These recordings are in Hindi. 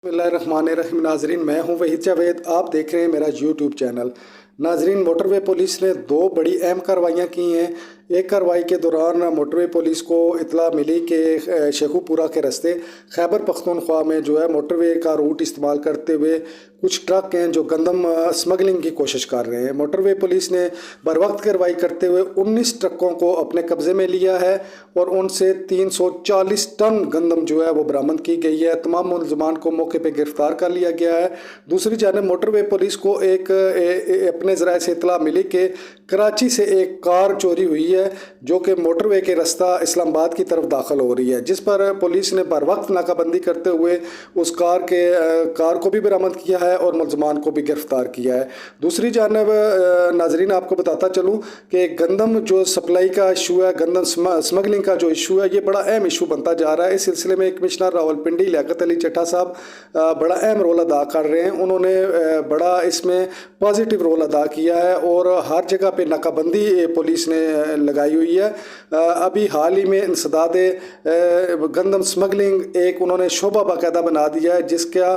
बिस्मिल्लाहिर्रहमानिर्रहीम। नाजरीन, मैं हूं वहीद जावेद, आप देख रहे हैं मेरा यूट्यूब चैनल। नाजरीन, मोटरवे पुलिस ने दो बड़ी अहम कार्रवाइयाँ की हैं। एक कार्रवाई के दौरान मोटरवे पुलिस को इतला मिली कि शेखुपुरा के रास्ते खैबर पख्तूनख्वा में जो है मोटरवे का रूट इस्तेमाल करते हुए कुछ ट्रक हैं जो गंदम स्मगलिंग की कोशिश कर रहे हैं। मोटरवे पुलिस ने बर वक्त कार्रवाई करते हुए 19 ट्रकों को अपने कब्ज़े में लिया है और उनसे 340 टन गंदम जो है वो बरामद की गई है। तमाम मुलजमान को मौके पर गिरफ्तार कर लिया गया है। दूसरी जानब मोटरवे पुलिस को अपने ज़राए से इतला मिली कि कराची से एक कार चोरी हुई है जो कि मोटरवे के रास्ता इस्लामाबाद की तरफ दाखिल हो रही है, जिस पर पुलिस ने बर वक्त नाकाबंदी करते हुए उस कार को भी बरामद किया है और मुलजमान को भी गिरफ्तार किया है। दूसरी जानब नाजरीन, आपको बताता चलूँ कि गंदम जो सप्लाई का इशू है, गंदम स्मगलिंग का जो इशू है, ये बड़ा अहम इशू बनता जा रहा है। इस सिलसिले में कमिश्नर रावलपिंडी लियाकत अली चट्टा साहब बड़ा अहम रोल अदा कर रहे हैं। उन्होंने बड़ा इसमें पॉजिटिव रोल अदा किया है और हर जगह पे नाकाबंदी पुलिस ने लगाई हुई है। अभी हाल ही में इंसदाद गंदम स्मगलिंग एक उन्होंने शोबा बाकायदा बना दिया है, जिसका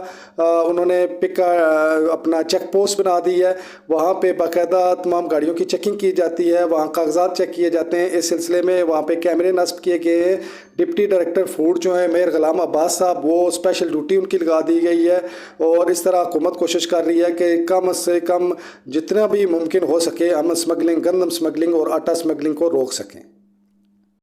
उन्होंने अपना चेक पोस्ट बना दी है। वहाँ पे बाकायदा तमाम गाड़ियों की चेकिंग की जाती है, वहाँ कागजात चेक किए जाते हैं। इस सिलसिले में वहाँ पे कैमरे नस्ब किए गए हैं। डिप्टी डायरेक्टर फूड जो है मेयर गुलाम अब्बास साहब, वो स्पेशल ड्यूटी उनकी लगा दी गई है और इस तरह हुकूमत कोशिश कर रही है कि कम से कम जितना भी मुमकिन हो सके हम स्मगलिंग, गंदम स्मगलिंग और आटा स्मगलिंग को रोक सकें।